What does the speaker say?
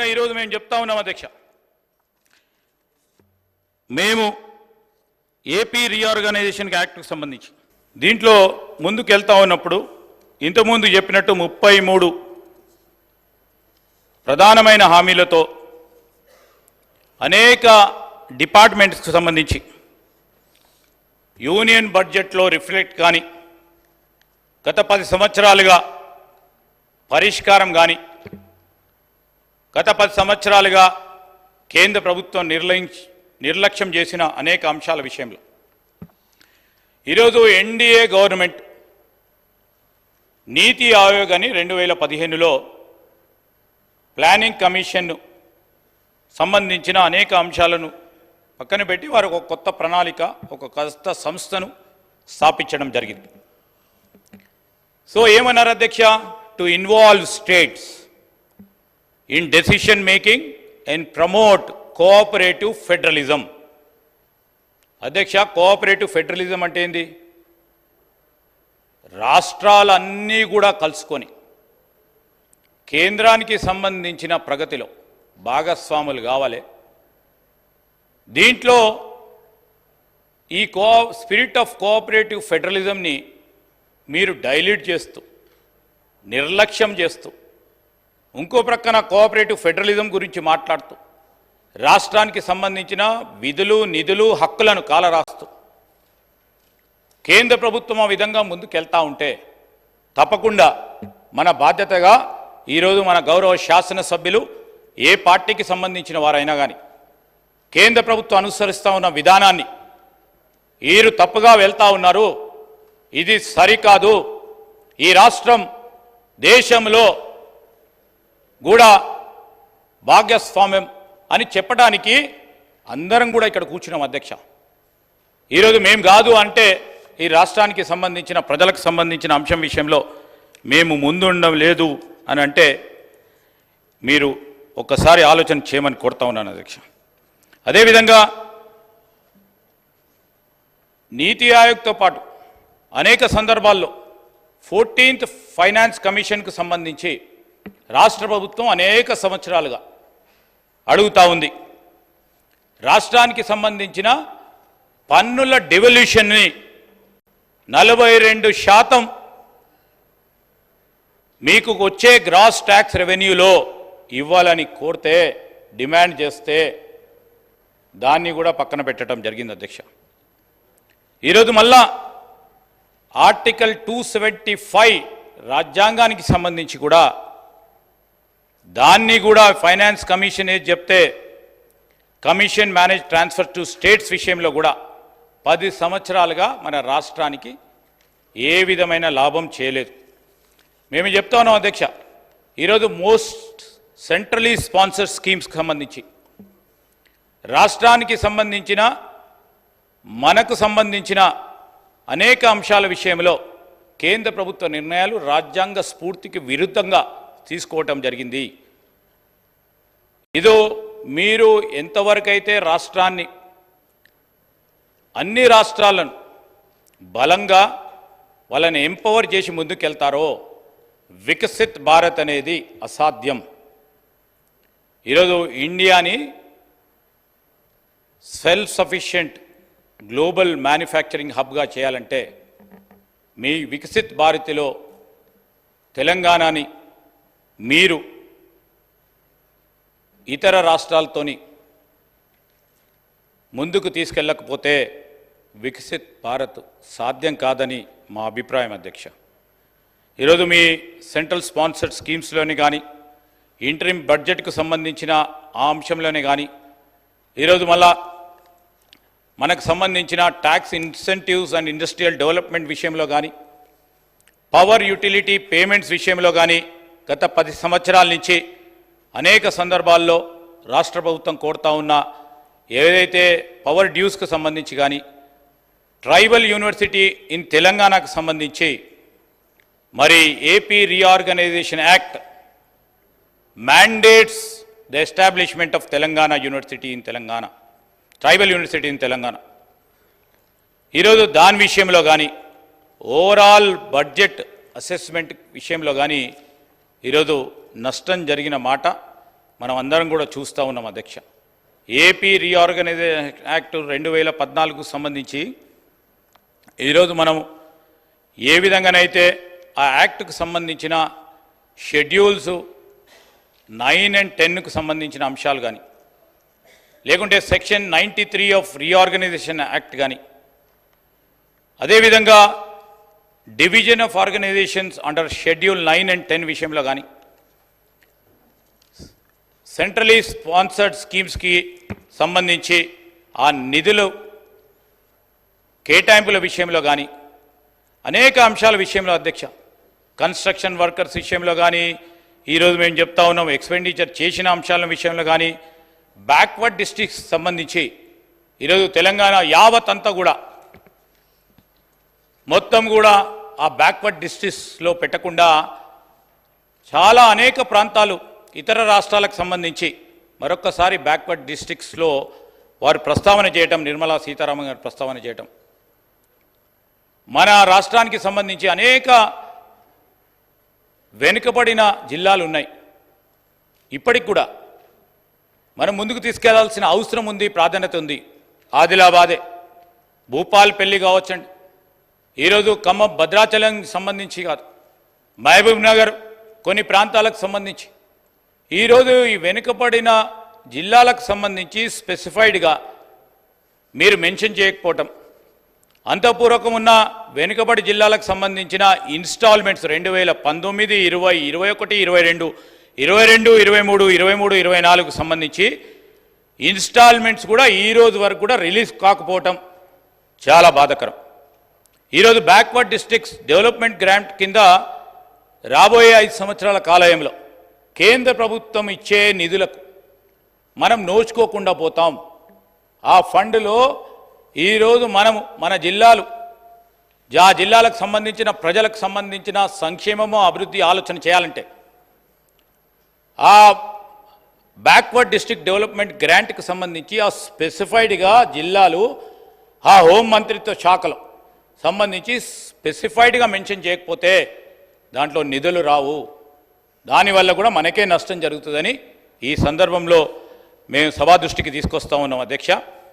విధంగా ఈరోజు మేము చెప్తా ఉన్నాం అధ్యక్ష, మేము ఏపీ రీఆర్గనైజేషన్ యాక్ట్కి సంబంధించి దీంట్లో ముందుకు వెళ్తా ఉన్నప్పుడు ఇంతకుముందు చెప్పినట్టు 33 ప్రధానమైన హామీలతో అనేక డిపార్ట్మెంట్స్కి సంబంధించి యూనియన్ బడ్జెట్లో రిఫ్లెక్ట్ కానీ గత 10 సంవత్సరాలుగా పరిష్కారం కానీ గత 10 సంవత్సరాలుగా కేంద్ర ప్రభుత్వం నిర్లక్ష్యం చేసిన అనేక అంశాల విషయంలో ఈరోజు ఎన్డీఏ గవర్నమెంట్ నీతి ఆయోగ్ అని 2015లో ప్లానింగ్ కమిషన్ను సంబంధించిన అనేక అంశాలను పక్కన పెట్టి వారు ఒక కొత్త ప్రణాళిక, ఒక కొత్త సంస్థను స్థాపించడం జరిగింది. సో ఏమన్నారు అధ్యక్ష? To involve states in decision making and promote cooperative federalism. అధ్యక్ష, కోఆపరేటివ్ ఫెడరలిజం అంటే ఏంది? రాష్ట్రాలన్నీ కూడా కలుసుకొని కేంద్రానికి సంబంధించిన ప్రగతిలో భాగస్వాములు కావాలి. దీంట్లో ఈ స్పిరిట్ ఆఫ్ కోఆపరేటివ్ ఫెడరలిజంని మీరు డైల్యూట్ చేస్తూ, నిర్లక్ష్యం చేస్తూ, ఇంకో ప్రక్కన కోఆపరేటివ్ ఫెడరలిజం గురించి మాట్లాడుతూ రాష్ట్రానికి సంబంధించిన విధులు, నిధులు, హక్కులను కాలరాస్తూ కేంద్ర ప్రభుత్వం ఆ విధంగా ముందుకెళ్తా ఉంటే తప్పకుండా మన బాధ్యతగా ఈరోజు మన గౌరవ శాసనసభ్యులు ఏ పార్టీకి సంబంధించిన వారైనా కానీ కేంద్ర ప్రభుత్వం అనుసరిస్తూ ఉన్న విధానాన్ని వీరు తప్పుగా వెళ్తూ ఉన్నారు, ఇది సరికాదు, ఈ రాష్ట్రం దేశంలో కూడా భాగస్వామ్యం అని చెప్పడానికి అందరం కూడా ఇక్కడ కూర్చున్నాం అధ్యక్ష. ఈరోజు మేము కాదు అంటే ఈ రాష్ట్రానికి సంబంధించిన ప్రజలకు సంబంధించిన అంశం విషయంలో మేము ముందుండడం లేదు అని అంటే మీరు ఒక్కసారి ఆలోచన చేయమని కోరుతా ఉన్నాను అధ్యక్ష. అదేవిధంగా నీతి ఆయోగ్తో పాటు అనేక సందర్భాల్లో 14th ఫైనాన్స్ కమిషన్కు సంబంధించి రాష్ట్ర ప్రభుత్వం అనేక సంవత్సరాలుగా అడుగుతూ ఉంది. రాష్ట్రానికి సంబంధించిన పన్నుల డెవల్యూషన్ని 42% మీకు వచ్చే గ్రాస్ ట్యాక్స్ రెవెన్యూలో ఇవ్వాలని కోరితే, డిమాండ్ చేస్తే దాన్ని కూడా పక్కన పెట్టడం జరిగింది అధ్యక్ష. ఈరోజు మళ్ళా ఆర్టికల్ 275 రాజ్యాంగానికి సంబంధించి కూడా దాన్ని కూడా ఫైనాన్స్ కమిషన్ ఏది చెప్తే commission manage transfer to states విషయంలో కూడా 10 సంవత్సరాలుగా మన రాష్ట్రానికి ఏ విధమైన లాభం చేయలేదు. మేము చెప్తా ఉన్నాం అధ్యక్ష, ఈరోజు మోస్ట్ సెంట్రలీ స్పాన్సర్డ్ స్కీమ్స్కి సంబంధించి రాష్ట్రానికి సంబంధించిన, మనకు సంబంధించిన అనేక అంశాల విషయంలో కేంద్ర ప్రభుత్వ నిర్ణయాలు రాజ్యాంగ స్ఫూర్తికి విరుద్ధంగా తీసుకోవటం జరిగింది. ఇదో మీరు ఎంతవరకైతే రాష్ట్రాన్ని, అన్ని రాష్ట్రాలను బలంగా వాళ్ళని ఎంపవర్ చేసి ముందుకెళ్తారో వికసిత్ భారత్ అనేది అసాధ్యం. ఈరోజు ఇండియాని సెల్ఫ్ సఫిషియెంట్ గ్లోబల్ మ్యానుఫ్యాక్చరింగ్ హబ్గా చేయాలంటే మీ వికసిత్ భారత్లో తెలంగాణని మీరు ఇతర రాష్ట్రాలతోని ముందుకు తీసుకెళ్ళకపోతే వికసిత్ భారత్ సాధ్యం కాదని మా అభిప్రాయం అధ్యక్ష. ఈరోజు మీ సెంట్రల్ స్పాన్సర్డ్ స్కీమ్స్లోని కానీ, ఇంటరిమ్ బడ్జెట్కు సంబంధించిన ఆ అంశంలోనే కానీ, ఈరోజు మళ్ళా మనకు సంబంధించిన tax incentives and industrial development విషయంలో కానీ, పవర్ యూటిలిటీ పేమెంట్స్ విషయంలో కానీ గత 10 సంవత్సరాల నుంచి అనేక సందర్భాల్లో రాష్ట్ర ప్రభుత్వం కోరుతా ఉన్న ఏదైతే పవర్ డ్యూస్కు సంబంధించి కానీ, ట్రైబల్ యూనివర్సిటీ ఇన్ తెలంగాణకు సంబంధించి మరి AP reorganisation act mandates the establishment of Telangana University in Telangana, Tribal University in Telangana. ఈరోజు దాని విషయంలో కానీ, ఓవరాల్ బడ్జెట్ అసెస్మెంట్ విషయంలో కానీ ఈరోజు నష్టం జరిగిన మాట మనం అందరం కూడా చూస్తూ ఉన్నాం అధ్యక్ష. ఏపీ రీఆర్గనైజేషన్ యాక్ట్ 2014కు సంబంధించి ఈరోజు మనం ఏ విధంగానైతే ఆ యాక్ట్కు సంబంధించిన షెడ్యూల్స్ 9 and 10కు సంబంధించిన అంశాలు కానీ, లేకుంటే సెక్షన్ 93 ఆఫ్ రీఆర్గనైజేషన్ యాక్ట్ కానీ, అదేవిధంగా division of organisations under schedule 9 and 10 విషయంలో కానీ, సెంట్రలీ స్పాన్సర్డ్ స్కీమ్స్కి సంబంధించి ఆ నిధులు కేటాయింపుల విషయంలో కానీ, అనేక అంశాల విషయంలో అధ్యక్ష, కన్స్ట్రక్షన్ వర్కర్స్ విషయంలో కానీ, ఈరోజు మేము చెప్తా ఉన్నాం ఎక్స్పెండిచర్ చేసిన అంశాల విషయంలో కానీ, బ్యాక్వర్డ్ డిస్ట్రిక్ట్స్ సంబంధించి ఈరోజు తెలంగాణ యావత్ అంతా కూడా మొత్తం కూడా ఆ బ్యాక్వర్డ్ డిస్ట్రిక్ట్స్లో పెట్టకుండా చాలా అనేక ప్రాంతాలు ఇతర రాష్ట్రాలకు సంబంధించి మరొక్కసారి బ్యాక్వర్డ్ డిస్ట్రిక్ట్స్లో వారు ప్రస్తావన చేయటం, నిర్మలా సీతారామన్ గారు ప్రస్తావన చేయటం, మన రాష్ట్రానికి సంబంధించి అనేక వెనుకబడిన జిల్లాలు ఉన్నాయి. ఇప్పటికి కూడా మనం ముందుకు తీసుకెళ్లాల్సిన అవసరం ఉంది, ప్రాధాన్యత ఉంది. ఆదిలాబాదే, భూపాల్పల్లి కావచ్చండి, ఈరోజు ఖమ్మం భద్రాచలం సంబంధించి కాదు, మహబూబ్ నగర్ కొన్ని ప్రాంతాలకు సంబంధించి ఈరోజు ఈ వెనుకబడిన జిల్లాలకు సంబంధించి స్పెసిఫైడ్గా మీరు మెన్షన్ చేయకపోవటం, అంతఃపూర్వకం ఉన్న వెనుకబడి జిల్లాలకు సంబంధించిన ఇన్స్టాల్మెంట్స్ 2019, 20, 21, 22, 23, 24కు సంబంధించి ఇన్స్టాల్మెంట్స్ కూడా ఈరోజు వరకు కూడా రిలీజ్ కాకపోవటం చాలా బాధాకరం. ఈరోజు బ్యాక్వర్డ్ డిస్ట్రిక్ట్స్ డెవలప్మెంట్ గ్రాంట్ కింద రాబోయే 5 సంవత్సరాల కాలంలో కేంద్ర ప్రభుత్వం ఇచ్చే నిధులకు మనం నోచుకోకుండా పోతాం. ఆ ఫండ్లో ఈరోజు మనము మన జిల్లాలు, ఆ జిల్లాలకు సంబంధించిన ప్రజలకు సంబంధించిన సంక్షేమము అభివృద్ధి ఆలోచన చేయాలంటే ఆ బ్యాక్వర్డ్ డిస్ట్రిక్ట్ డెవలప్మెంట్ గ్రాంట్కి సంబంధించి ఆ స్పెసిఫైడ్గా జిల్లాలు ఆ హోం మంత్రిత్వ శాఖలో సంబంధించి స్పెసిఫైడ్గా మెన్షన్ చేయకపోతే దాంట్లో నిధులు రావు. దానివల్ల కూడా మనకే నష్టం జరుగుతుందని ఈ సందర్భంలో మేము సభా దృష్టికి తీసుకొస్తా ఉన్నాం అధ్యక్ష.